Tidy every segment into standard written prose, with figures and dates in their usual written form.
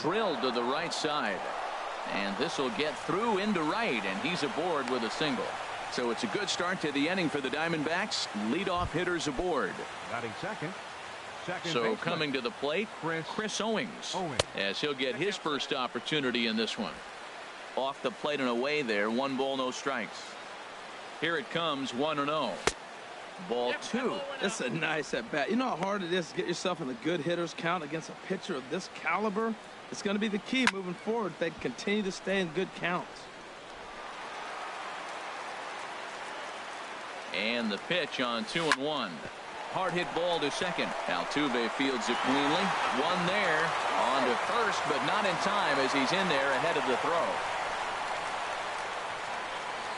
drilled to the right side. And this will get through into right, and he's aboard with a single. So it's a good start to the inning for the Diamondbacks. Leadoff hitters aboard. Batting second. So coming to the plate, Chris Owings, as he'll get his first opportunity in this one. Off the plate and away there, 1 ball, no strikes. Here it comes, 1-0. Ball 2. It's a nice at bat. You know how hard it is to get yourself in the good hitters count against a pitcher of this caliber? It's going to be the key moving forward. They continue to stay in good counts. And the pitch on 2-1. Hard hit ball to second. Altuve fields it cleanly. One there. On to first, but not in time as he's in there ahead of the throw.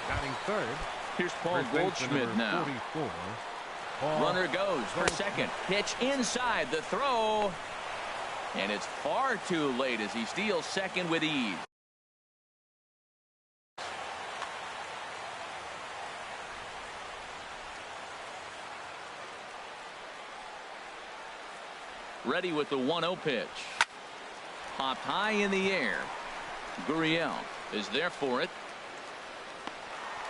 Batting third. Here's Paul Goldschmidt now. 44. Runner goes for second. Pitch inside the throw. And it's far too late as he steals second with ease. Ready with the 1-0 pitch. Popped high in the air. Gurriel is there for it.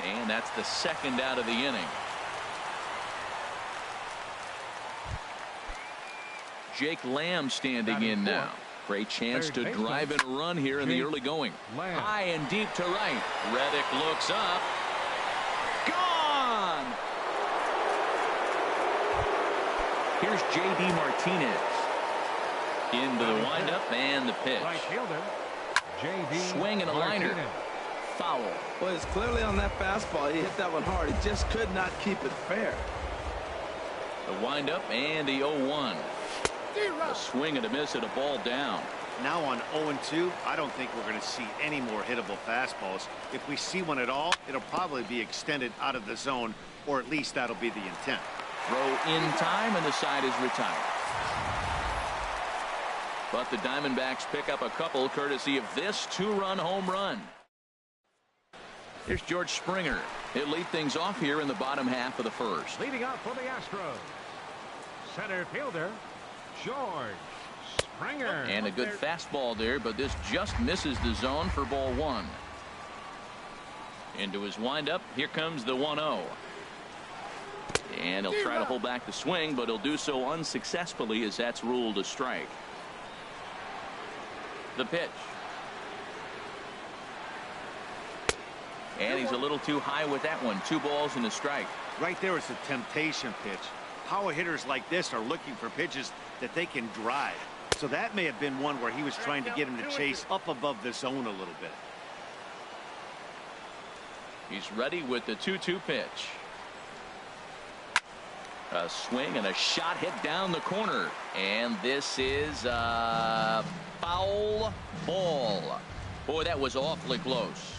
And that's the second out of the inning. Jake Lamb standing in now. Great chance to drive in a run here in the early going. High and deep to right. Reddick looks up. Gone! Here's J.D. Martinez. Into the windup and the pitch. Swing and a liner. Foul. Well, it's clearly on that fastball. He hit that one hard. He just could not keep it fair. The windup and the 0-1. A swing and a miss at a ball down. Now on 0-2, I don't think we're going to see any more hittable fastballs. If we see one at all, it'll probably be extended out of the zone, or at least that'll be the intent. Throw in time, and the side is retired. But the Diamondbacks pick up a couple courtesy of this 2-run home run. Here's George Springer. He'll lead things off here in the bottom half of the first. Leading up for the Astros, center fielder George Springer. And a good fastball there, but this just misses the zone for ball 1. Into his windup. Here comes the 1-0. And he'll try to hold back the swing, but he'll do so unsuccessfully as that's ruled a strike. The pitch. And he's a little too high with that one. 2 balls and a strike. Right there is a temptation pitch. Power hitters like this are looking for pitches that they can drive. So that may have been one where he was trying to get him to chase up above the zone a little bit. He's ready with the 2-2 pitch. A swing and a shot hit down the corner. And this is a foul ball. Boy, that was awfully close.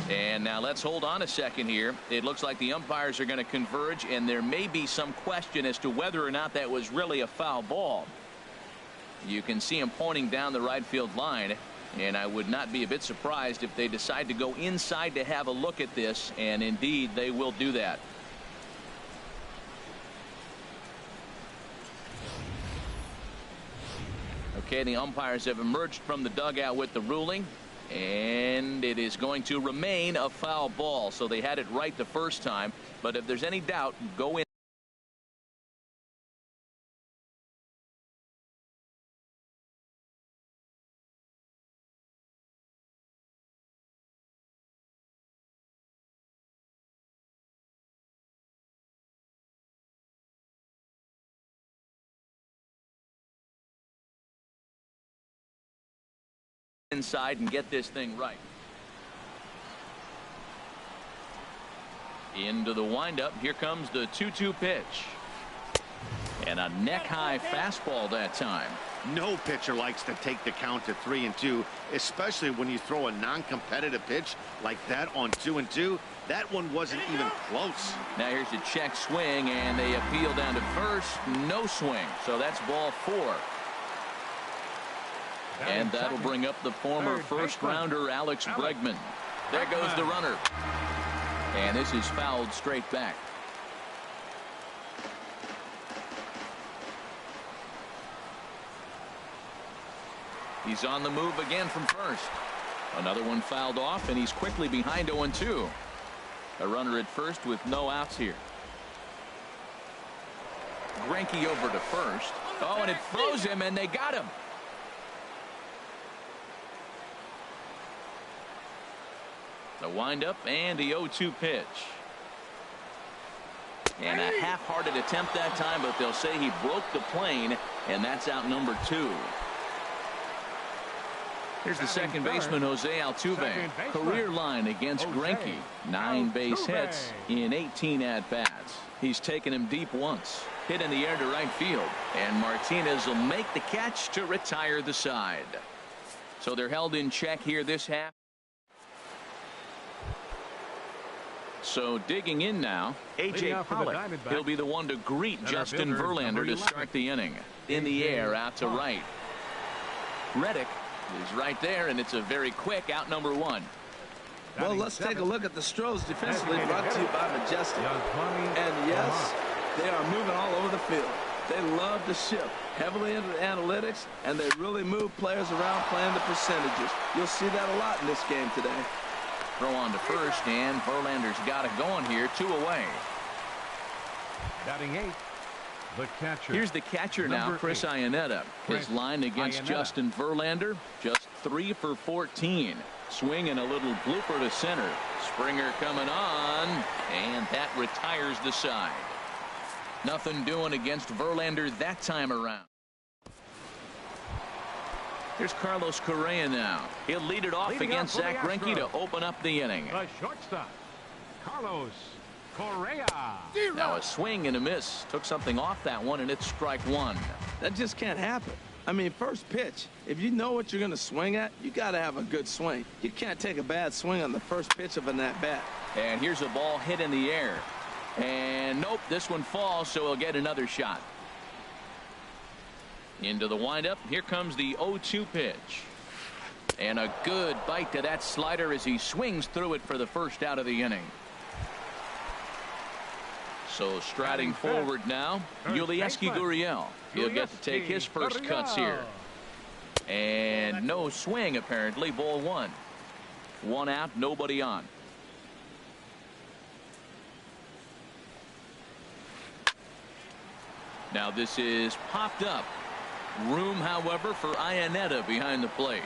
And now let's hold on a second here. It looks like the umpires are going to converge, and there may be some question as to whether or not that was really a foul ball. You can see him pointing down the right field line, and I would not be a bit surprised if they decide to go inside to have a look at this, and indeed they will do that. Okay, the umpires have emerged from the dugout with the ruling, and it is going to remain a foul ball. So they had it right the first time, but if there's any doubt, go in. Inside and get this thing right. Into the windup. Here comes the 2-2 pitch. And a neck-high fastball that time. No pitcher likes to take the count to 3-2, especially when you throw a non-competitive pitch like that on 2-2. That one wasn't even close. Now here's a check swing, and they appeal down to first. No swing. So that's ball 4. And that'll bring up the former first-rounder Alex Bregman. There goes the runner. And this is fouled straight back. He's on the move again from first. Another one fouled off, and he's quickly behind 0-2. A runner at first with no outs here. Greinke over to first. Oh, and it froze him, and they got him. The windup and the 0-2 pitch. And a half-hearted attempt that time, but they'll say he broke the plane, and that's out number 2. Here's the second baseman, Jose Altuve. Career line against Greinke. 9 base hits in 18 at-bats. He's taken him deep once. Hit in the air to right field. And Martinez will make the catch to retire the side. So they're held in check here this half. So digging in now, A.J. Pollock. He'll be the one to greet Justin Verlander to start the inning. In the air, out to right. Reddick is right there, and it's a very quick out number 1. Well, let's take a look at the Stros defensively, brought to you by Majestic. And yes, they are moving all over the field. They love to shift heavily into the analytics, and they really move players around playing the percentages. You'll see that a lot in this game today. Throw on to first, and Verlander's got it going here. 2 away. Batting 8. The catcher. Here's the catcher now, Chris Iannetta. His line against Justin Verlander, just 3 for 14. Swing and a little blooper to center. Springer coming on, and that retires the side. Nothing doing against Verlander that time around. Here's Carlos Correa now. He'll lead it off against Zach Greinke to open up the inning. The shortstop, Carlos Correa. Now a swing and a miss. Took something off that one, and it's strike 1. That just can't happen. I mean, first pitch, if you know what you're going to swing at, you got to have a good swing. You can't take a bad swing on the first pitch of an at-bat. And here's a ball hit in the air. And nope, this one falls, so he'll get another shot. Into the windup. Here comes the 0-2 pitch. And a good bite to that slider as he swings through it for the first out of the inning. So striding forward now, Yulieski Gurriel. He'll get to take his first cuts here. And no swing apparently. Ball 1. 1 out, nobody on. Now this is popped up. Room, however, for Iannetta behind the plate.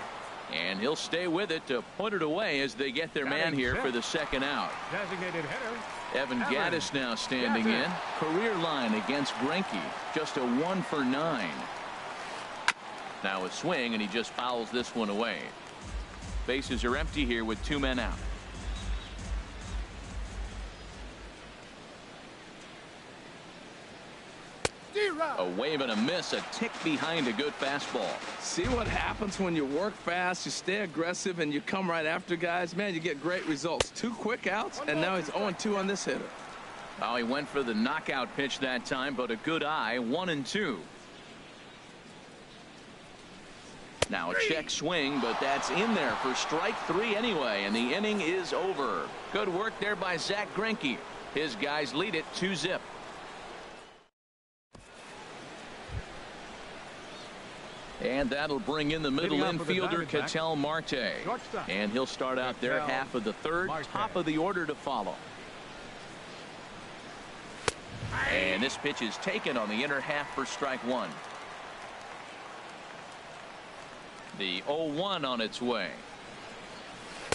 And he'll stay with it to put it away as they get their man here for the second out. Designated hitter. Evan Gattis now standing in. Career line against Greinke. Just a 1 for 9. Now a swing, and he just fouls this one away. Bases are empty here with 2 men out. A wave and a miss, a tick behind a good fastball. See what happens when you work fast, you stay aggressive, and you come right after guys? Man, you get great results. 2 quick outs, and now he's 0-2 on this hitter. Oh, he went for the knockout pitch that time, but a good eye. 1-2. Now a check swing, but that's in there for strike 3 anyway, and the inning is over. Good work there by Zach Greinke. His guys lead it 2-0. And that'll bring in the middle infielder, Ketel Marte. And he'll start out there half of the 3rd, top of the order to follow. And this pitch is taken on the inner half for strike 1. The 0-1 on its way.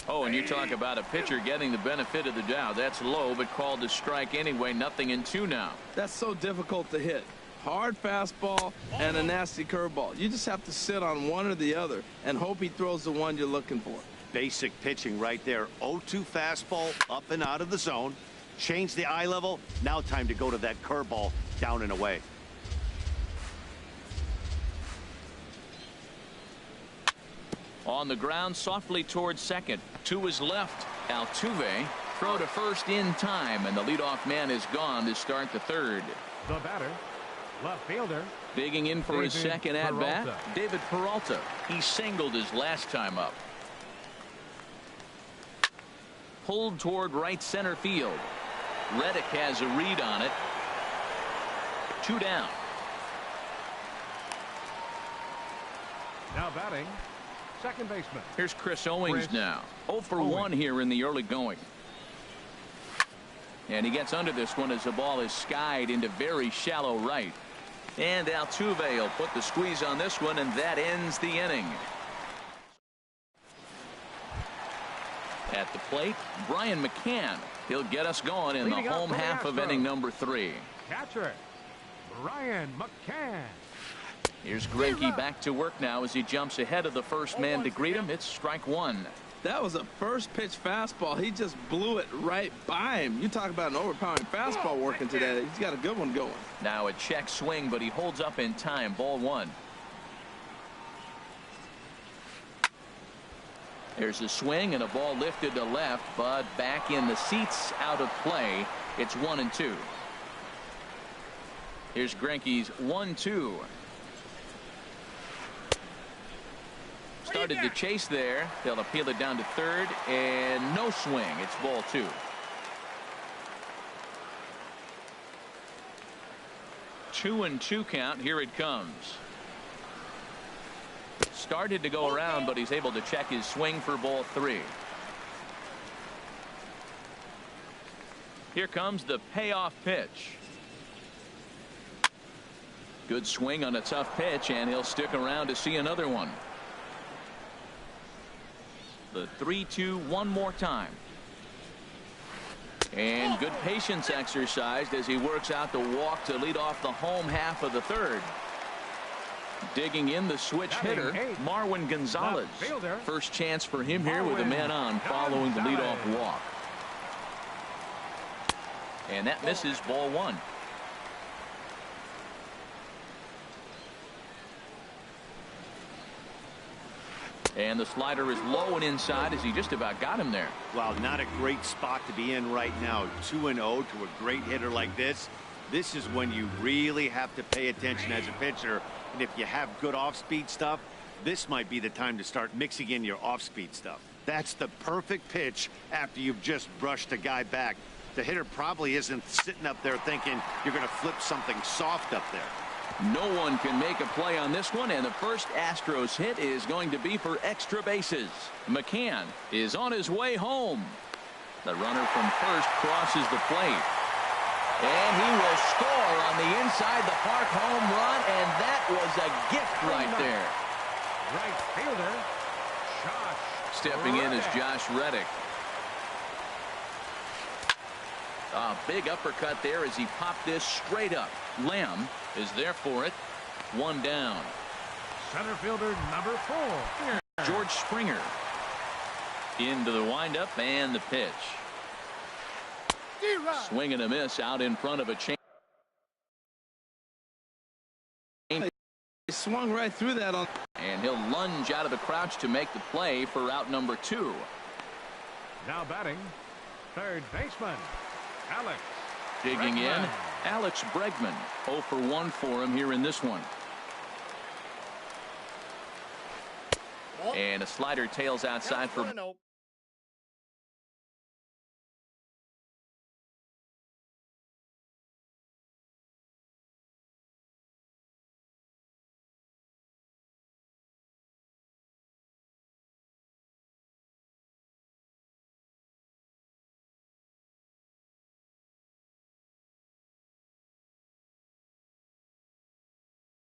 Oh, and you talk about a pitcher getting the benefit of the doubt. That's low, but called to strike anyway. 0-2 now. That's so difficult to hit. Hard fastball and a nasty curveball. You just have to sit on one or the other and hope he throws the one you're looking for. Basic pitching right there. 0-2 fastball up and out of the zone. Change the eye level. Now time to go to that curveball down and away. On the ground softly towards second. To his left. Altuve. Throw to first in time, and the leadoff man is gone to start the 3rd. The batter, left fielder. Digging in for his second at-bat, David Peralta. He singled his last time up. Pulled toward right center field. Reddick has a read on it. 2 down. Now Now batting, second baseman. Here's Chris Owings Chris now. 0 for Owings. 1 here in the early going. And he gets under this one as the ball is skied into very shallow right. And Altuve will put the squeeze on this one, and that ends the inning. At the plate, Brian McCann. He'll get us going in the Leading home up for the half of Astros. inning number 3. Catcher, Brian McCann. Here's Greinke back to work now as he jumps ahead of the first man to greet him. It's strike 1. That was a first pitch fastball. He just blew it right by him. You talk about an overpowering fastball working today. He's got a good one going. Now a check swing, but he holds up in time. Ball 1. There's a swing and a ball lifted to left, but back in the seats, out of play. It's 1-2. Here's Greinke's 1-2. Started to chase there. They'll appeal it down to third, and no swing. It's ball 2. Two and 2 count. Here it comes. Started to go around, but he's able to check his swing for ball 3. Here comes the payoff pitch. Good swing on a tough pitch, and he'll stick around to see another one. The 3-2 one more time. And good patience exercised as he works out the walk to lead off the home half of the third. Digging in the switch hitter, Marwin Gonzalez. First chance for him here with a man on following the leadoff walk. And that misses, ball 1. And the slider is low and inside as he just about got him there. Wow, not a great spot to be in right now. 2-0 to a great hitter like this. This is when you really have to pay attention as a pitcher. And if you have good off-speed stuff, this might be the time to start mixing in your off-speed stuff. That's the perfect pitch after you've just brushed a guy back. The hitter probably isn't sitting up there thinking you're going to flip something soft up there. No one can make a play on this one, and the first Astros hit is going to be for extra bases. McCann is on his way home. The runner from first crosses the plate. And he will score on the inside the park home run, and that was a gift right there. Right fielder, Josh Stepping in is Josh Reddick. A big uppercut there as he popped this straight up. Lamb is there for it. 1 down. Center fielder number 4. George Springer into the windup and the pitch. Swing and a miss out in front of a chain. He swung right through that on. And he'll lunge out of the crouch to make the play for out number 2. Now batting, third baseman, Alex. Digging in, Bregman. Alex Bregman. 0 for 1 for him here in this one. And a slider tails outside for.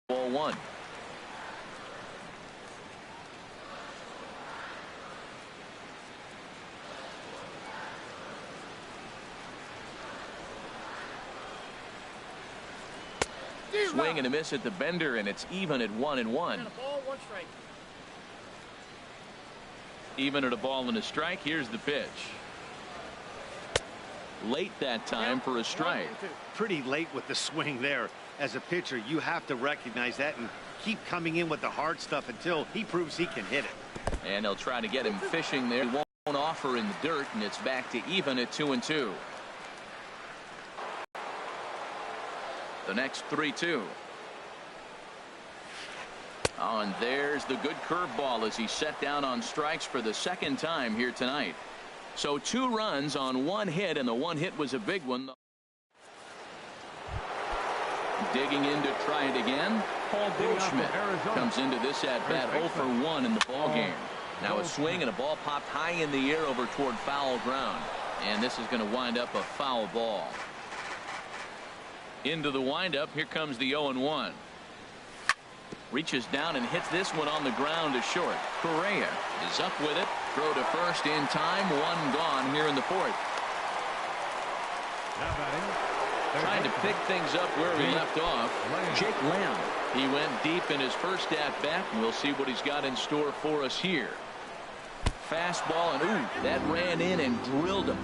Ball 1. Swing and a miss at the bender, and it's even at 1-1. Ball, 1 strike. Even at a ball and a strike. Here's the pitch. Late that time for a strike. Pretty late with the swing there. As a pitcher, you have to recognize that and keep coming in with the hard stuff until he proves he can hit it. And they'll try to get him fishing there. He won't offer in the dirt, and it's back to even at 2-2. The next 3-2. Oh, and there's the good curveball as he set down on strikes for the second time here tonight. So 2 runs on 1 hit, and the 1 hit was a big one. Digging in to try it again, Paul Goldschmidt comes into this at-bat 0 for 1 in the ball game. Now a swing and a ball popped high in the air over toward foul ground. And this is going to wind up a foul ball. Into the windup. Here comes the 0-1. Reaches down and hits this one on the ground to short. Correa is up with it. Throw to first in time. One gone here in the fourth. Trying to pick things up where he left off. Jake Lamb. He went deep in his first at-bat, and we'll see what he's got in store for us here. Fastball, and ooh, that ran in and drilled him.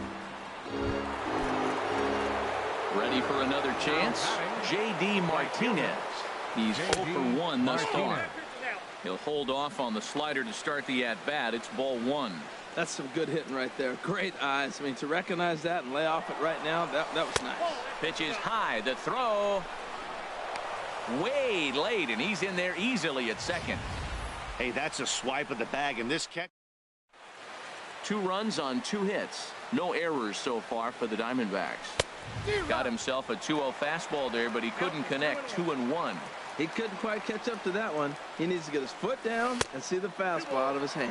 Ready for another chance? J.D. Martinez. He's 0 for 1 thus far. He'll hold off on the slider to start the at-bat. It's ball 1. That's some good hitting right there. Great eyes. I mean, to recognize that and lay off it right now, that was nice. Pitch is high. The throw. Way late, and he's in there easily at second. Hey, that's a swipe of the bag, and this catch. 2 runs on 2 hits. No errors so far for the Diamondbacks. Got himself a 2-0 fastball there, but he couldn't connect. 2-1. He couldn't quite catch up to that one. He needs to get his foot down and see the fastball out of his hand.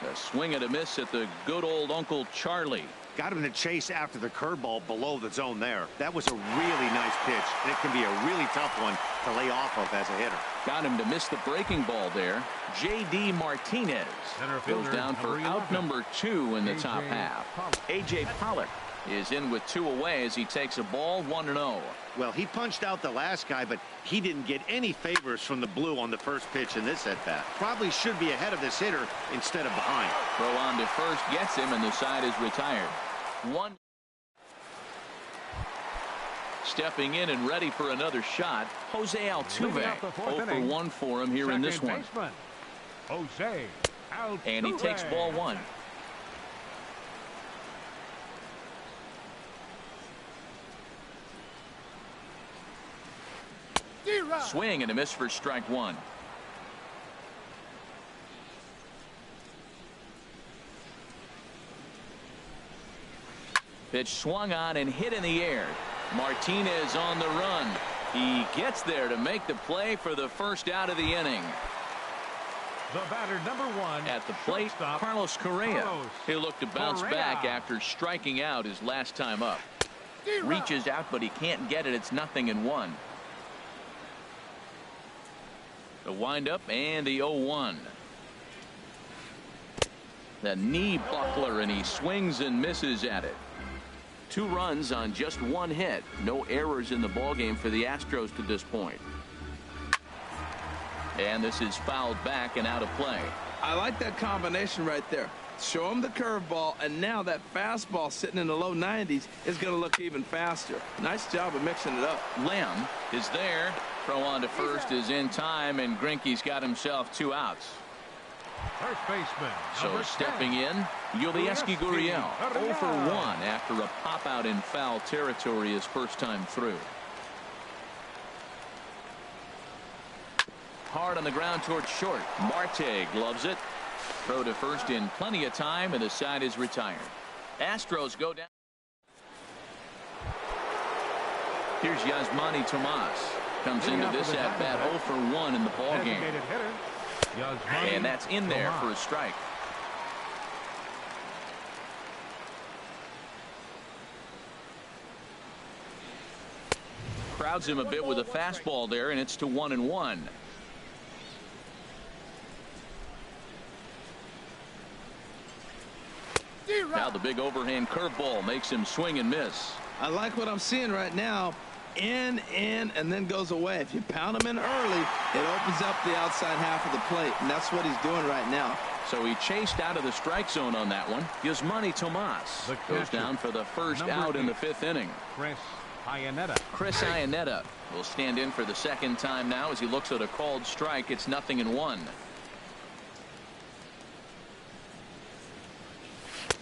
A swing and a miss at the good old Uncle Charlie. Got him to chase after the curveball below the zone there. That was a really nice pitch, and it can be a really tough one to lay off of as a hitter. Got him to miss the breaking ball there. J.D. Martinez goes down for out number 2 in the top half. A.J. Pollock is in with 2 away as he takes a ball 1-0. Well, he punched out the last guy, but he didn't get any favors from the blue on the first pitch in this at-bat. Probably should be ahead of this hitter instead of behind. Throw on to first gets him, and the side is retired. 1. Stepping in and ready for another shot, Jose Altuve. 0 for 1 for him here in this one. Jose Altuve. And he takes ball 1. Swing and a miss for strike 1. Pitch swung on and hit in the air. Martinez on the run. He gets there to make the play for the first out of the inning. The batter, number 1. At the plate, Carlos Correa. He'll look to bounce back after striking out his last time up. Reaches out, but he can't get it. It's 0-1. The windup and the 0-1. The knee buckler, and he swings and misses at it. 2 runs on just 1 hit. No errors in the ballgame for the Astros to this point. And this is fouled back and out of play. I like that combination right there. Show him the curveball, and now that fastball sitting in the low 90s is going to look even faster. Nice job of mixing it up. Lamb is there. Throw on to first is in time, and Greinke's got himself 2 outs. First baseman. So stepping in, Yulieski Gurriel. 0 for 1 after a pop out in foul territory his first time through. Hard on the ground towards short. Marte gloves it. Throw to first in plenty of time, and the side is retired. Astros go down. Here's Yasmani Tomas. Comes into this at-bat 0 for 1 in the ballgame. And that's in there for a strike. Crowds him a bit with a fastball there, and it's to 1-1. Now the big overhand curveball makes him swing and miss. I like what I'm seeing right now. In, and then goes away. If you pound him in early, it opens up the outside half of the plate, and that's what he's doing right now. So he chased out of the strike zone on that one. Yasmani Tomas goes down for the first out in the 5th inning. Chris Iannetta will stand in for the second time now as he looks at a called strike. It's 0-1.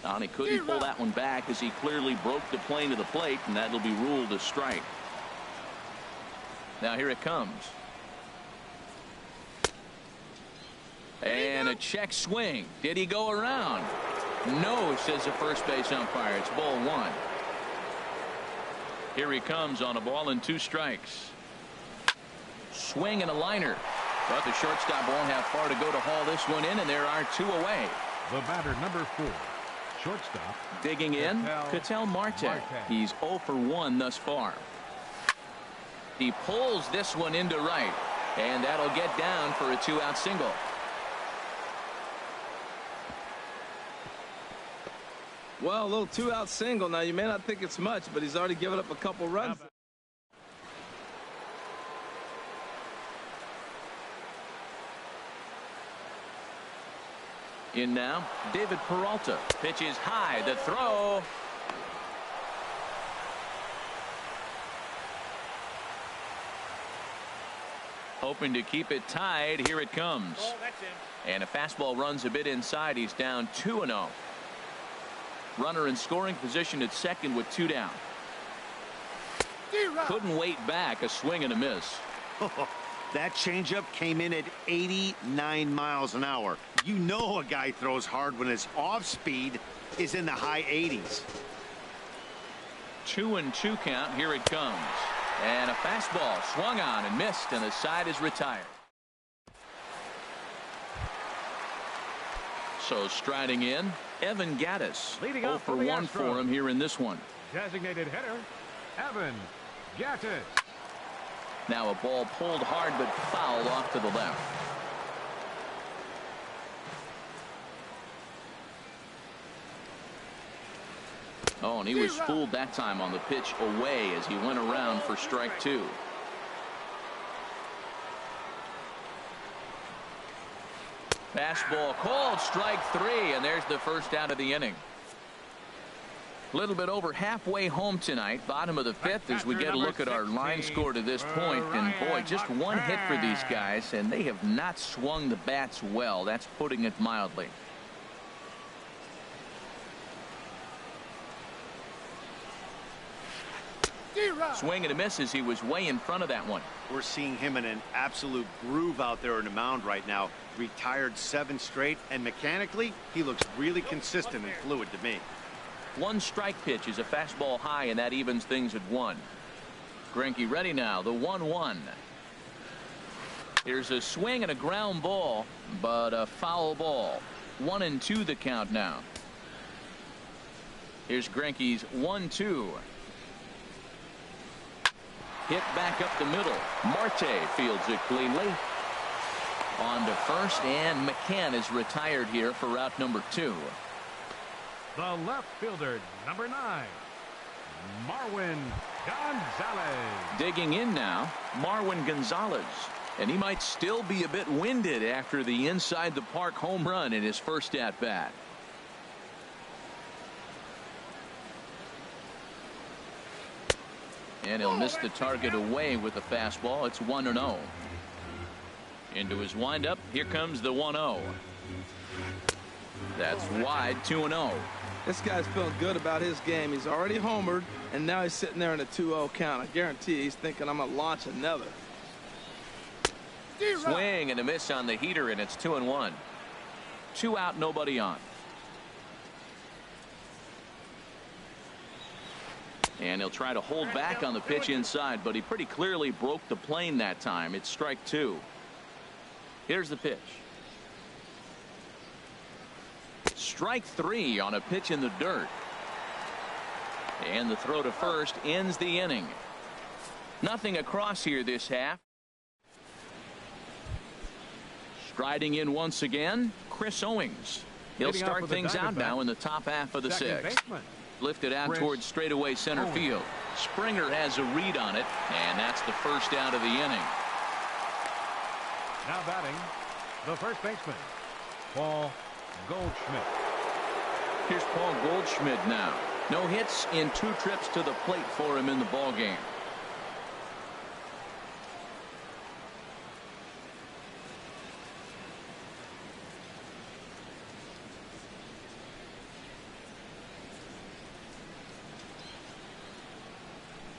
And he couldn't pull that one back as he clearly broke the plane to the plate, and that'll be ruled a strike. Now here it comes. And a check swing. Did he go around? No, says the first base umpire. It's ball 1. Here he comes on a ball and 2 strikes. Swing and a liner. But the shortstop won't have far to go to haul this one in, and there are 2 away. The batter, number 4, shortstop. Digging in, Ketel Marte. He's 0 for 1 thus far. He pulls this one into right, and that'll get down for a 2-out single. Well, a little 2-out single. Now, you may not think it's much, but he's already given up a couple runs. In now, David Peralta. Pitches high. The throw. Hoping to keep it tied. Here it comes. And a fastball runs a bit inside. He's down 2-0. Runner in scoring position at second with 2 down. Couldn't wait back. A swing and a miss. That changeup came in at 89 miles an hour. You know a guy throws hard when his off speed is in the high 80s. 2-2 count. Here it comes. And a fastball swung on and missed, and the side is retired. So striding in, Evan Gattis. Leading 0 off for for the 1 Astros. for him here in this one. Designated hitter, Evan Gattis. Now a ball pulled hard but fouled off to the left. Oh, and he was fooled that time on the pitch away as he went around for strike 2. Fastball called, strike 3, and there's the first out of the inning. A little bit over halfway home tonight, bottom of the 5th, as we get a look at our line score to this point. And boy, just one hit for these guys, and they have not swung the bats well. That's putting it mildly. Swing and a miss as he was way in front of that one. We're seeing him in an absolute groove out there on the mound right now. Retired 7 straight, and mechanically, he looks really consistent and fluid to me. 1 strike pitch is a fastball high, and that evens things at 1. Greinke ready now, the 1-1. Here's a swing and a ground ball, but a foul ball. 1-2 the count now. Here's Greinke's 1-2. Hit back up the middle. Marte fields it cleanly. On to first, and McCann is retired here for route number 2. The left fielder, number 9, Marwin Gonzalez. Digging in now, Marwin Gonzalez. And he might still be a bit winded after the inside the park home run in his first at bat. And he'll miss the target away with the fastball. It's 1-0. Into his windup. Here comes the 1-0. That's wide. 2-0. This guy's feeling good about his game. He's already homered, and now he's sitting there in a 2-0 count. I guarantee he's thinking, I'm going to launch another. Swing and a miss on the heater, and it's 2-1. 2 out, nobody on. And he'll try to hold back on the pitch inside, but he pretty clearly broke the plane that time. It's strike 2. Here's the pitch. Strike 3 on a pitch in the dirt. And the throw to first ends the inning. Nothing across here this half. Striding in once again, Chris Owings. He'll start things out now in the top half of the 6th. Lifted out towards straightaway center field. Springer has a read on it, and that's the first out of the inning. Now batting, the first baseman, Paul Goldschmidt. Here's Paul Goldschmidt now. No hits in 2 trips to the plate for him in the ballgame.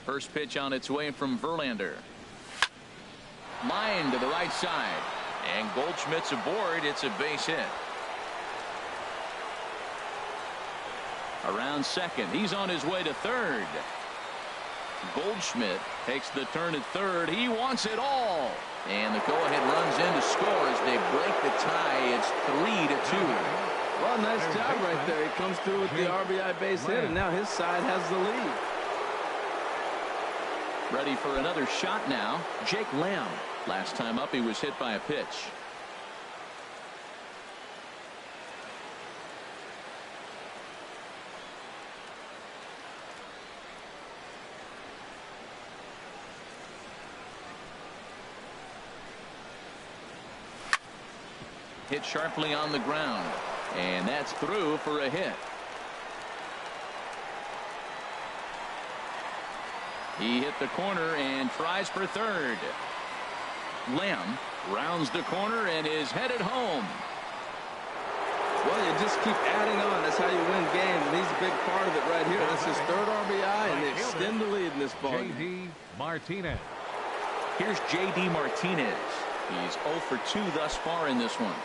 First pitch on its way from Verlander. Line to the right side. And Goldschmidt's aboard. It's a base hit. Around second. He's on his way to third. Goldschmidt takes the turn at third. He wants it all. And the go-ahead runs in to score as they break the tie. It's 3-2. Well, nice job right there. He comes through with the RBI base hit, and now his side has the lead. Ready for another shot now. Jake Lamb. Last time up, he was hit by a pitch. Hit sharply on the ground, and that's through for a hit. He hit the corner and tries for third. Lamb rounds the corner and is headed home. Well, you just keep adding on. That's how you win games, and he's a big part of it right here. That's his third RBI, and they extend the lead in this ball game. J.D. Martinez. Here's J.D. Martinez. He's 0 for 2 thus far in this one.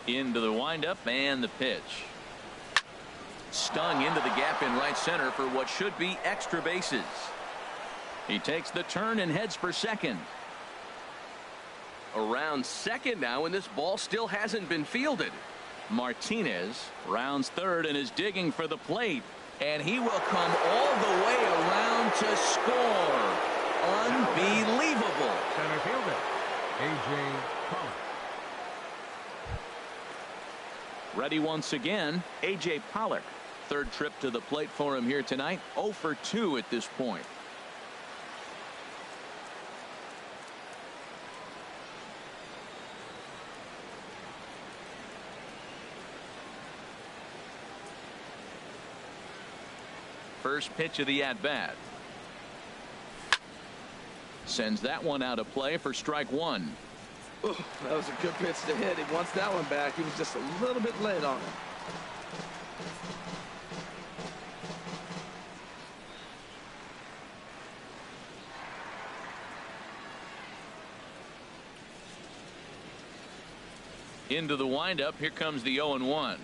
Into the windup and the pitch. Stung into the gap in right center for what should be extra bases. He takes the turn and heads for second. Around second now, and this ball still hasn't been fielded. Martinez rounds third and is digging for the plate, and he will come all the way around to score. Unbelievable. Center fielder A.J. Pollock. Ready once again, A.J. Pollock. Third trip to the plate for him here tonight. 0 for 2 at this point. First pitch of the at-bat. Sends that one out of play for strike one. Ooh, that was a good pitch to hit. He wants that one back. He was just a little bit late on it. Into the windup. Here comes the 0-1.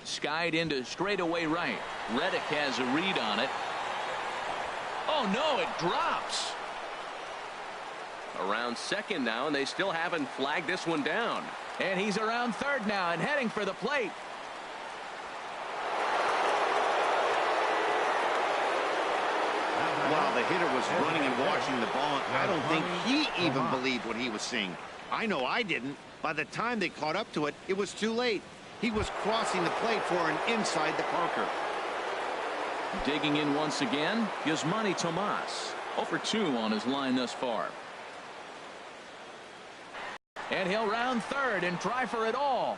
Skied into straightaway right. Reddick has a read on it. Oh no, it drops. Around second now, and they still haven't flagged this one down. And he's around third now and heading for the plate. While the hitter was running and watching the ball, I don't think he even believed what he was seeing. I know I didn't. By the time they caught up to it, it was too late. He was crossing the plate for an inside the Parker. Digging in once again, Yasmani Tomas. 0 for 2 on his line thus far. And he'll round third and try for it all.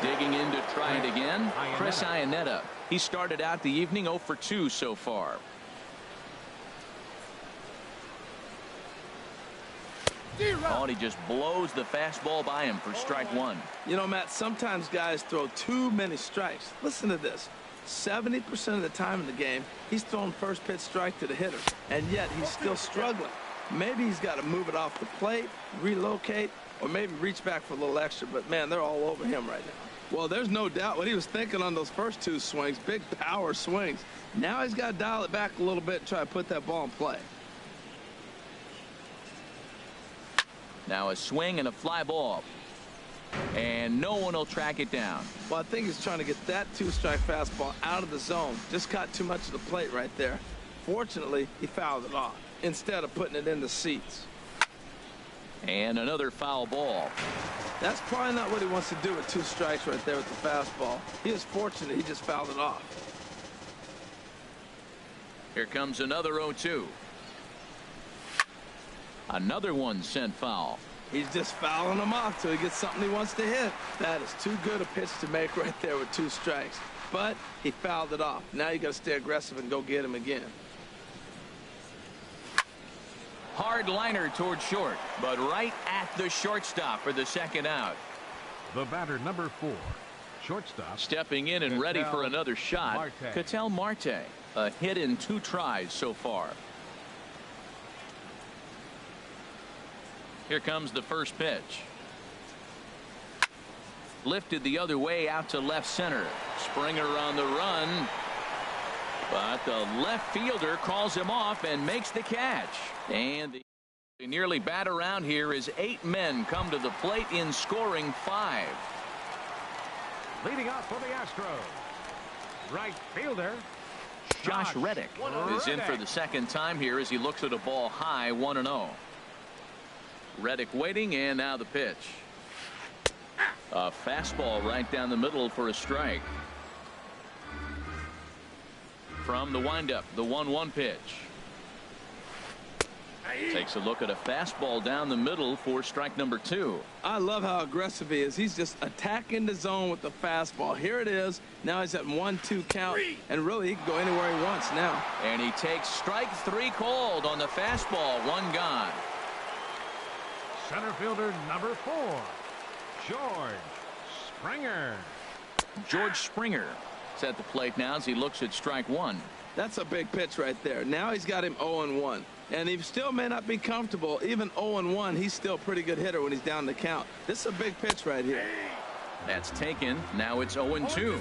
Digging in to try it again, Chris Iannetta. He started out the evening 0 for 2 so far. Oh, and he just blows the fastball by him for strike one. You know, Matt, sometimes guys throw too many strikes. Listen to this. 70% of the time in the game, he's throwing first pitch strike to the hitter, and yet he's still struggling. Maybe he's got to move it off the plate, relocate, or maybe reach back for a little extra, but man, they're all over him right now. Well, there's no doubt what he was thinking on those first two swings, big power swings. Now he's got to dial it back a little bit and try to put that ball in play. Now a swing and a fly ball. And no one will track it down. Well, I think he's trying to get that two-strike fastball out of the zone. Just caught too much of the plate right there. Fortunately, he fouled it off instead of putting it in the seats. And another foul ball. That's probably not what he wants to do with two strikes right there with the fastball. He is fortunate he just fouled it off. Here comes another 0-2. Another one sent foul. He's just fouling them off till he gets something he wants to hit. That is too good a pitch to make right there with two strikes. But he fouled it off. Now you got to stay aggressive and go get him again. Hard liner toward short, but right at the shortstop for the second out. The batter, number 4, shortstop. Stepping in and ready for another shot, Ketel Marte. A hit in 2 tries so far. Here comes the first pitch. Lifted the other way out to left center. Springer on the run. But the left fielder calls him off and makes the catch. And the nearly bat around here is 8 men come to the plate in scoring 5. Leading off for the Astros, right fielder Josh Reddick is in for the second time here as he looks at a ball high, 1-0. Reddick waiting, and now the pitch. A fastball right down the middle for a strike. From the windup, the 1-1 pitch. Takes a look at a fastball down the middle for strike number 2. I love how aggressive he is. He's just attacking the zone with the fastball. Here it is. Now he's at 1-2 count, and really he can go anywhere he wants now. And he takes strike 3 called on the fastball. 1 gone. Center fielder, number 4, George Springer. George Springer is at the plate now as he looks at strike 1. That's a big pitch right there. Now he's got him 0-1. And he still may not be comfortable. Even 0-1, he's still a pretty good hitter when he's down the count. This is a big pitch right here. That's taken. Now it's 0-2.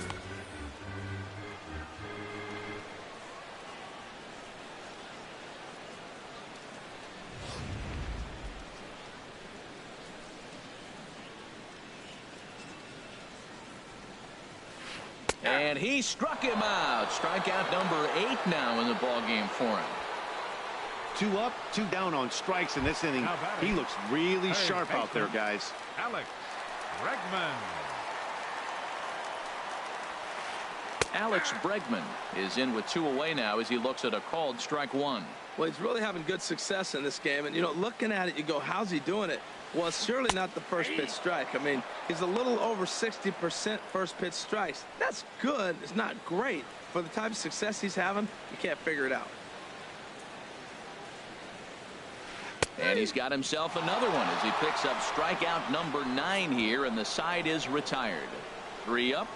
And he struck him out. Strikeout number 8 now in the ballgame for him. 2 up, 2 down on strikes in this inning. He looks really sharp out there, guys. Alex Bregman. Alex Bregman is in with 2 away now as he looks at a called strike 1. Well, he's really having good success in this game. And, you know, looking at it, you go, how's he doing it? Well, it's surely not the first pitch strike. I mean, he's a little over 60% first pitch strikes. That's good. It's not great. For the type of success he's having, you can't figure it out. And he's got himself another one as he picks up strikeout number 9 here, and the side is retired. 3 up.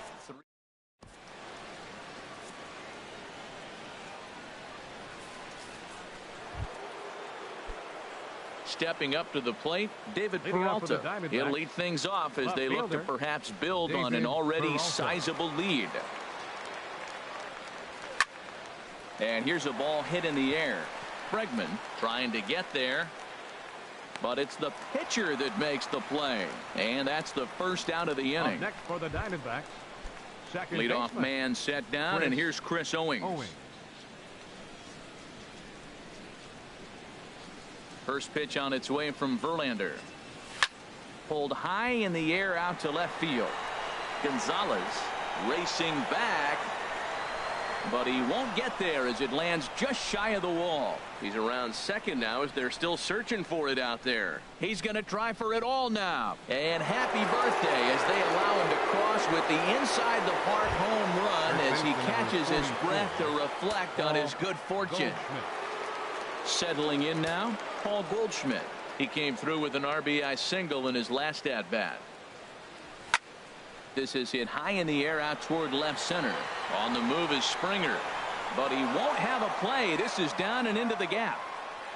Stepping up to the plate, David Peralta. He'll lead things off as they look to perhaps build on an already sizable lead. And here's a ball hit in the air. Bregman trying to get there, but it's the pitcher that makes the play. And that's the first out of the inning. Next for the Diamondbacks, second leadoff man set down, and here's Chris Owings. First pitch on its way from Verlander. Pulled high in the air out to left field. Gonzalez racing back, but he won't get there as it lands just shy of the wall. He's around second now as they're still searching for it out there. He's going to try for it all now. And happy birthday as they allow him to cross with the inside the park home run as he catches his breath to reflect on his good fortune. Settling in now, Paul Goldschmidt. He came through with an RBI single in his last at-bat. This is hit high in the air out toward left center. On the move is Springer, but he won't have a play. This is down and into the gap.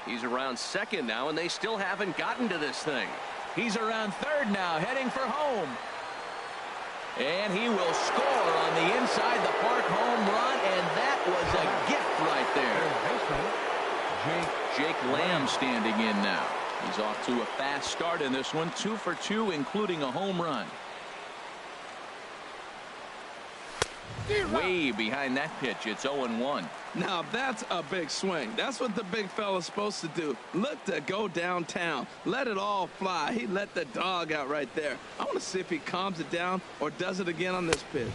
He's around second now, and they still haven't gotten to this thing. He's around third now, heading for home. And he will score on the inside the park home run, and that was a gift right there. Jake Lamb standing in now. He's off to a fast start in this one, 2 for 2, including a home run. Way behind that pitch. It's 0-1. Now that's a big swing. That's what the big fella's supposed to do. Look to go downtown. Let it all fly. He let the dog out right there. I want to see if he calms it down or does it again on this pitch.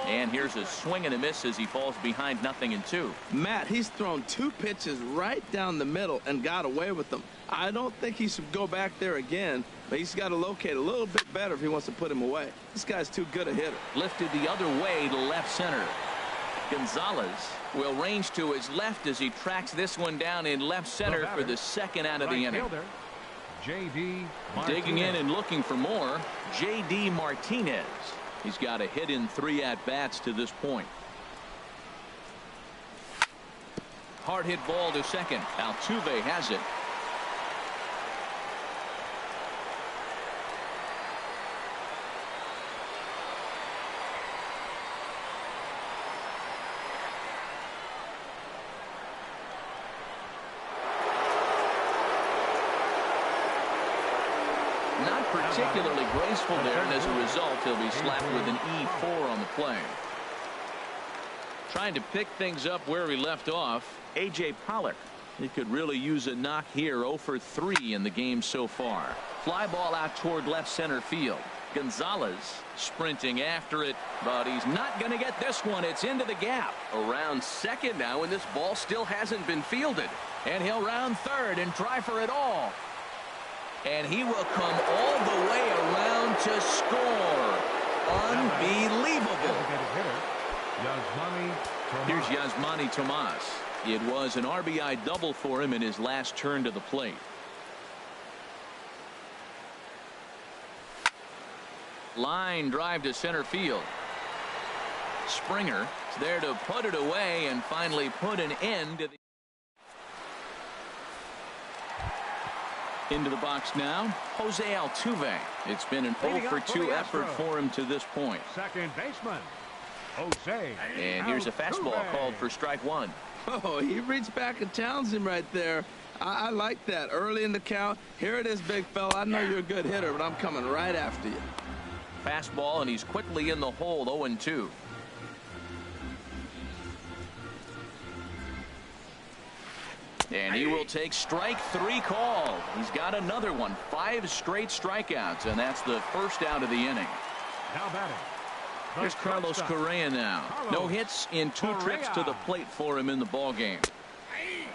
And here's a swing and a miss as he falls behind 0-2. Matt, he's thrown 2 pitches right down the middle and got away with them. I don't think he should go back there again, but he's got to locate a little bit better if he wants to put him away. This guy's too good a hitter. Lifted the other way to left center. Gonzalez will range to his left as he tracks this one down in left center for the second out of the inning. J.D. Digging in and looking for more, J.D. Martinez. He's got a hit in 3 at-bats to this point. Hard hit ball to second. Altuve has it. Not particularly graceful there, and as a result, he'll be slapped with an E4 on the play. Trying to pick things up where he left off, A.J. Pollock. He could really use a knock here. 0 for 3 in the game so far. Fly ball out toward left center field. Gonzalez sprinting after it, but he's not going to get this one. It's into the gap. Around second now, and this ball still hasn't been fielded. And he'll round third and try for it all. And he will come all the way around to score. Unbelievable. Here's Yasmani Tomas. It was an RBI double for him in his last turn to the plate. Line drive to center field. Springer is there to put it away and finally put an end to the. Into the box now, Jose Altuve. It's been an 0 for 2 effort for him to this point. Second baseman, Jose. And here's a fastball called for strike 1. Oh, he reached back and challenged him right there. I like that. Early in the count. Here it is, big fella. I know you're a good hitter, but I'm coming right after you. Fastball, and he's quickly in the hole. 0-2. And he will take strike 3 call. He's got another one. 5 straight strikeouts, and that's the first out of the inning. Now batting. Here's Carlos Correa now. No hits in 2 trips to the plate for him in the ballgame.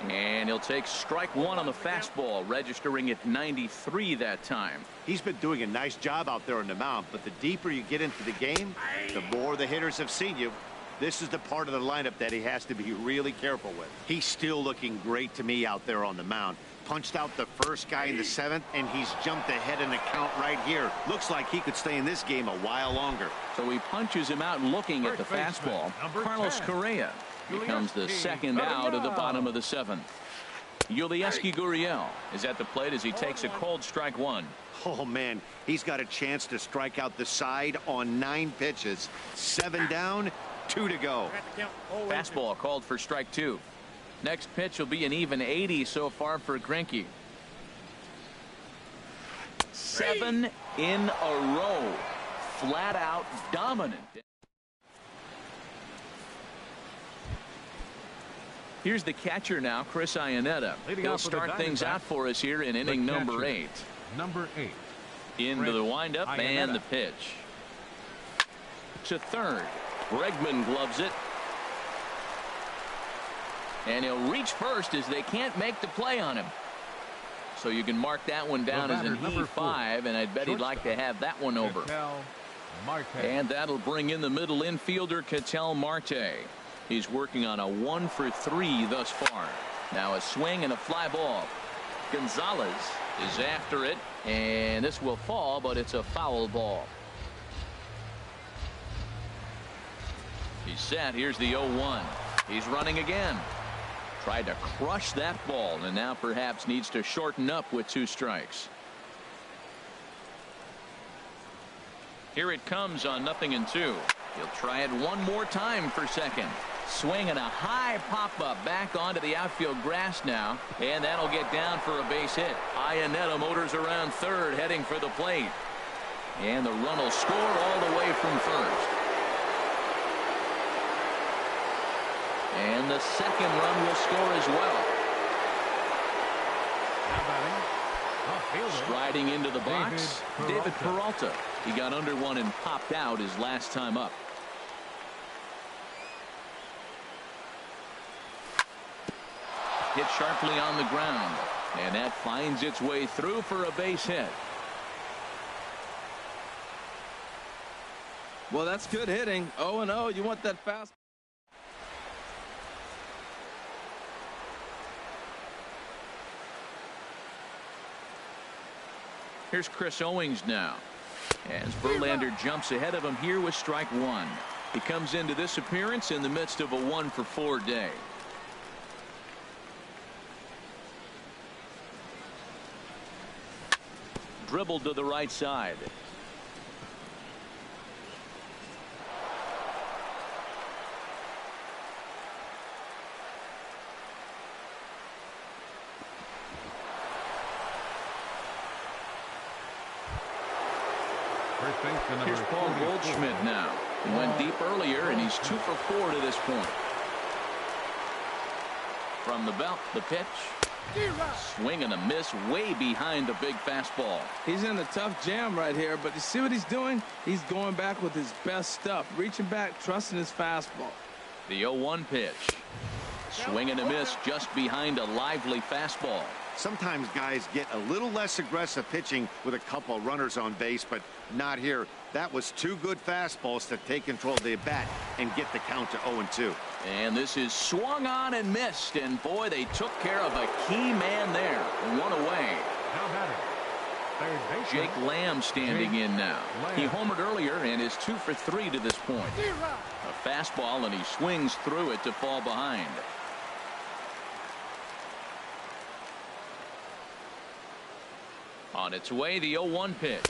And he'll take strike 1 on the fastball, registering at 93 that time. He's been doing a nice job out there on the mound, but the deeper you get into the game, the more the hitters have seen you. This is the part of the lineup that he has to be really careful with. He's still looking great to me out there on the mound. Punched out the first guy in the 7th, and he's jumped ahead in the count right here. Looks like he could stay in this game a while longer. So he punches him out looking at the fastball. Carlos Correa becomes the second out of the bottom of the 7th. Yulieski Gurriel is at the plate as he takes a cold strike 1. Oh, man, he's got a chance to strike out the side on 9 pitches. 7 down, 2 to go. Fastball called for strike 2. Next pitch will be an even 80 so far for Greinke. 7 in a row. Flat out dominant. Here's the catcher now, Chris Iannetta. He'll start things out for us here in inning number 8. Number 8. Into the windup and the pitch. To third. Bregman gloves it. And he'll reach first as they can't make the play on him. So you can mark that one down as an E5, and I'd bet he'd like to have that one over. And that'll bring in the middle infielder, Ketel Marte. He's working on a 1 for 3 thus far. Now a swing and a fly ball. Gonzalez is after it, and this will fall, but it's a foul ball. He's set. Here's the 0-1. He's running again. Tried to crush that ball, and now perhaps needs to shorten up with 2 strikes. Here it comes on 0-2. He'll try it one more time for second. Swing and a high pop-up back onto the outfield grass now, and that'll get down for a base hit. Iannetta motors around third, heading for the plate. And the run will score all the way from first. And the second run will score as well. Striding into the box, David Peralta. He got under one and popped out his last time up. Hit sharply on the ground, and that finds its way through for a base hit. Well, that's good hitting. 0-0. You want that fast. Here's Chris Owings now. As Verlander jumps ahead of him here with strike one. He comes into this appearance in the midst of a 1-for-4 day. Dribbled to the right side. Here's Paul Goldschmidt now. He went deep earlier, and he's 2-for-4 to this point. From the belt, the pitch. Swing and a miss way behind the big fastball. He's in a tough jam right here, but you see what he's doing? He's going back with his best stuff. Reaching back, trusting his fastball. The 0-1 pitch. Swing and a miss just behind a lively fastball. Sometimes guys get a little less aggressive pitching with a couple runners on base, but not here. That was two good fastballs to take control of the bat and get the count to 0-2. And this is swung on and missed, and boy, they took care of a key man there. One away. Now batting, third baseman Jake Lamb standing in now. He homered earlier and is 2-for-3 to this point. A fastball, and he swings through it to fall behind. On its way, the 0-1 pitch.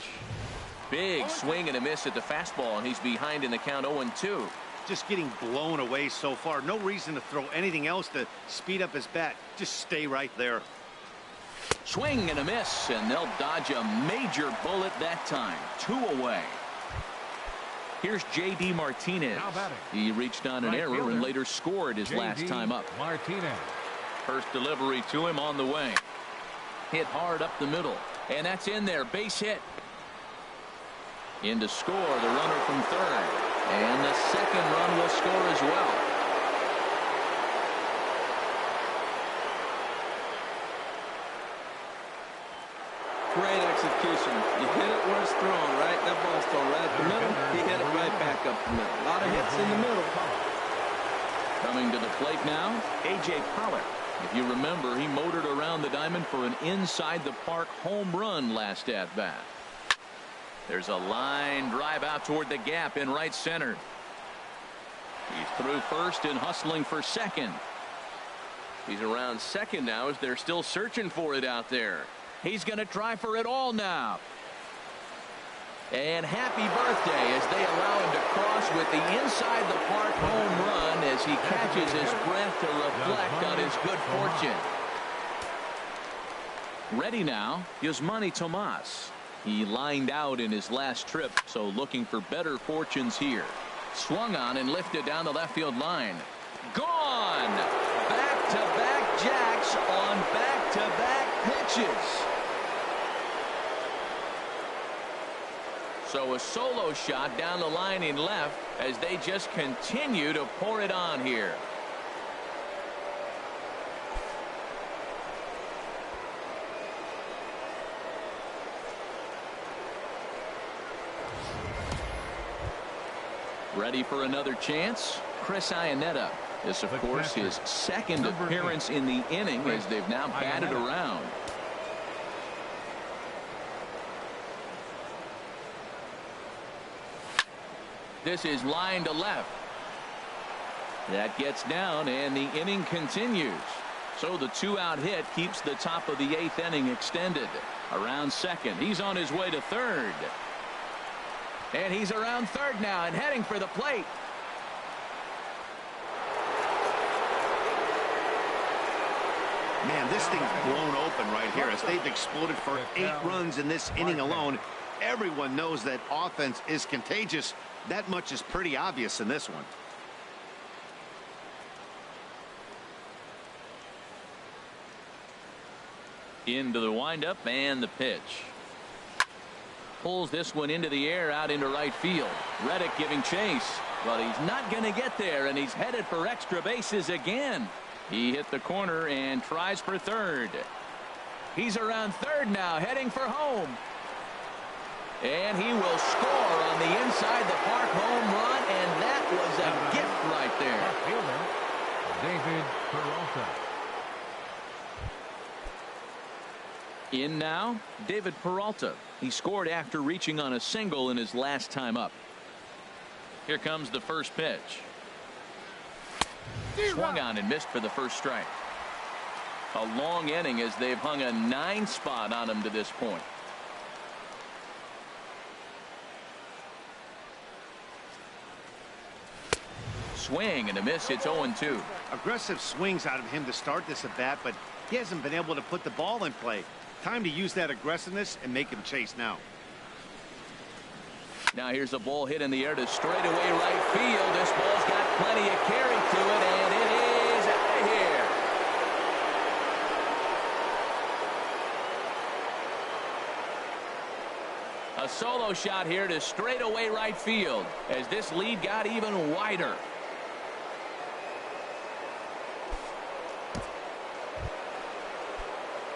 Big swing and a miss at the fastball, and he's behind in the count 0-2. Just getting blown away so far. No reason to throw anything else to speed up his bat. Just stay right there. Swing and a miss, and they'll dodge a major bullet that time. 2 away. Here's J.D. Martinez. He reached on an error and later scored his last time up. Martinez. First delivery to him on the way. Hit hard up the middle, and that's in there. Base hit. In to score, the runner from third. And the second run will score as well. Great execution. You hit it where it's thrown, right? That ball's thrown right at the middle. He hit it right back up the middle. A lot of hits in the middle. Coming to the plate now, A.J. Pollock. If you remember, he motored around the diamond for an inside-the-park home run last at-bat. There's a line drive out toward the gap in right center. He's through first and hustling for second. He's around second now as they're still searching for it out there. He's going to try for it all now. And happy birthday as they allow him to cross with the inside-the-park home run as he catches his breath to reflect on his good fortune. Ready now, Yasmani Tomas. He lined out in his last trip, so looking for better fortunes here. Swung on and lifted down the left field line. Gone! Back-to-back jacks on back-to-back pitches. So a solo shot down the line in left as they just continue to pour it on here. Ready for another chance? Chris Iannetta. This, of course, his second appearance in the inning as they've now batted around. This is line to left. That gets down, and the inning continues. So the 2-out hit keeps the top of the 8th inning extended. Around second. He's on his way to third. And he's around third now and heading for the plate. Man, this thing's blown open right here as they've exploded for 8 runs in this inning alone. Everyone knows that offense is contagious. That much is pretty obvious in this one. Into the windup and the pitch. Pulls this one into the air out into right field. Reddick giving chase, but he's not going to get there, and he's headed for extra bases again. He hit the corner and tries for third. He's around third now, heading for home. And he will score on the inside the park home run, and that was a gift right there. David Peralta. In now, David Peralta. He scored after reaching on a single in his last time up. Here comes the first pitch. Swung on and missed for the first strike. A long inning as they've hung a 9 spot on him to this point. Swing and a miss. It's 0-2. Aggressive swings out of him to start this at bat, but he hasn't been able to put the ball in play. Time to use that aggressiveness and make him chase now. Now here's a ball hit in the air to straightaway right field. This ball's got plenty of carry to it, and it is out of here. A solo shot here to straightaway right field as this lead got even wider.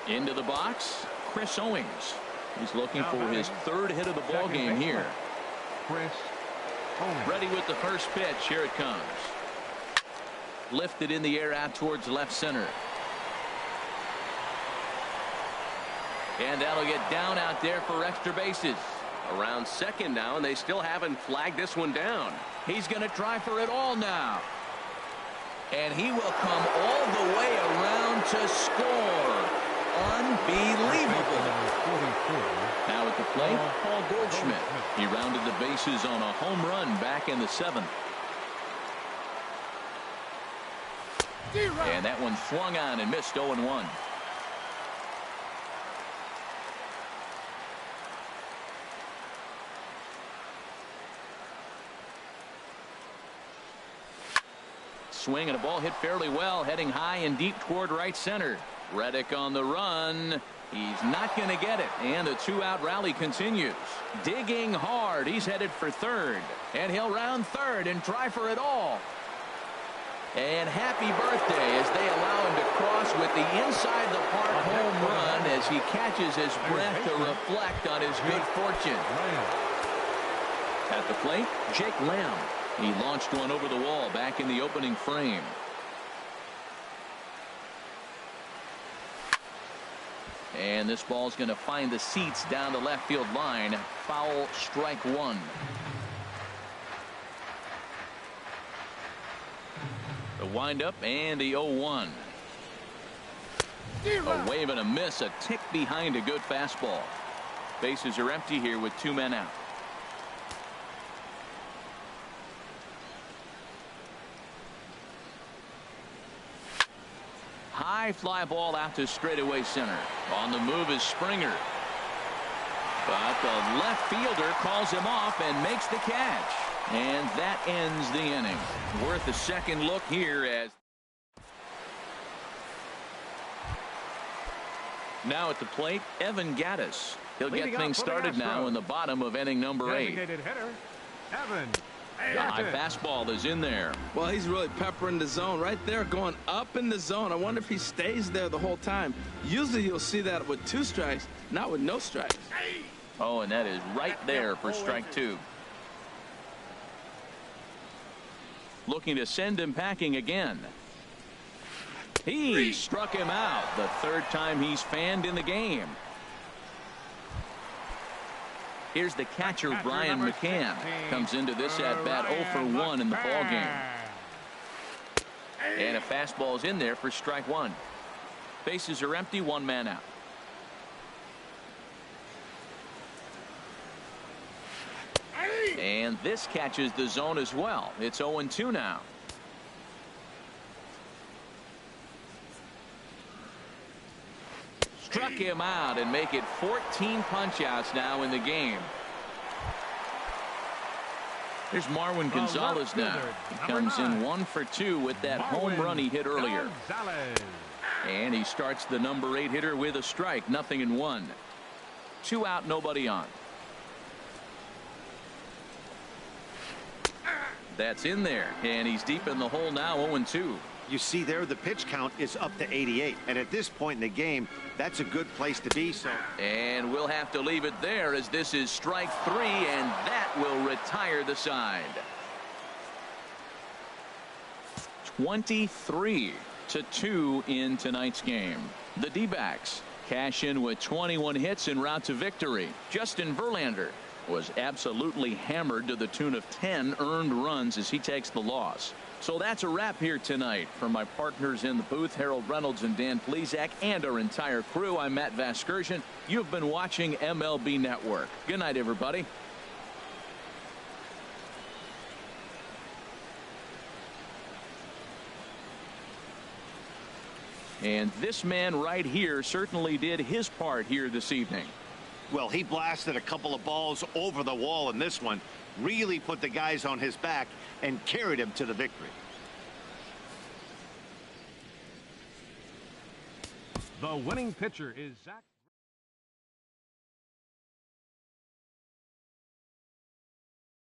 Into the box, Chris Owings. He's looking for his 3rd hit of the ball game here. Chris Owings. Ready with the first pitch. Here it comes. Lifted in the air out towards left center. And that'll get down out there for extra bases. Around second now, and they still haven't flagged this one down. He's going to try for it all now. And he will come all the way around to score. Unbelievable. Now at the plate, Paul Goldschmidt. He rounded the bases on a home run back in the 7th. And that one swung on and missed. 0-1. Swing and a ball hit fairly well, heading high and deep toward right center. Reddick on the run. He's not going to get it, and the 2-out rally continues. Digging hard. He's headed for 3rd, and he'll round 3rd and try for it all. And happy birthday as they allow him to cross with the inside the park home run as he catches his breath to reflect on his good fortune. At the plate, Jake Lamb. He launched one over the wall back in the opening frame. And this ball's going to find the seats down the left field line. Foul, strike 1. The windup and the 0-1. A wave and a miss, a tick behind a good fastball. Bases are empty here with 2 men out. High fly ball out to straightaway center. On the move is Springer. But the left fielder calls him off and makes the catch. And that ends the inning. Worth a second look here as now at the plate, Evan Gattis. He'll get things started now in the bottom of inning number 8. Hitter, Evan. The high fastball is in there. Well, he's really peppering the zone right there, going up in the zone. I wonder if he stays there the whole time. Usually you'll see that with 2 strikes, not with no strikes. Oh, and that is right there for strike 2. Looking to send him packing again. He struck him out. The 3rd time he's fanned in the game. Here's the catcher, Brian McCann. Comes into this at-bat 0 for 1 in the ball game. And a fastball's in there for strike 1. Bases are empty, 1 man out. And this catches the zone as well. It's 0-2 now. Struck him out and make it 14 punch-outs now in the game. Here's Marwin Gonzalez now. He comes in 1 for 2 with that home run he hit earlier. And he starts the number 8 hitter with a strike. 0-1. 2 out, nobody on. That's in there, and he's deep in the hole now. 0-2. You see there, the pitch count is up to 88, and at this point in the game, that's a good place to be. So, and we'll have to leave it there as this is strike 3, and that will retire the side. 23-2 in tonight's game. The D-backs cash in with 21 hits en route to victory. Justin Verlander was absolutely hammered to the tune of 10 earned runs as he takes the loss. So that's a wrap here tonight. For my partners in the booth, Harold Reynolds and Dan Plesac, and our entire crew, I'm Matt Vasgersian. You've been watching MLB Network. Good night, everybody. And this man right here certainly did his part here this evening. Well, he blasted a couple of balls over the wall in this one, really put the guys on his back and carried him to the victory. The winning pitcher is Zach.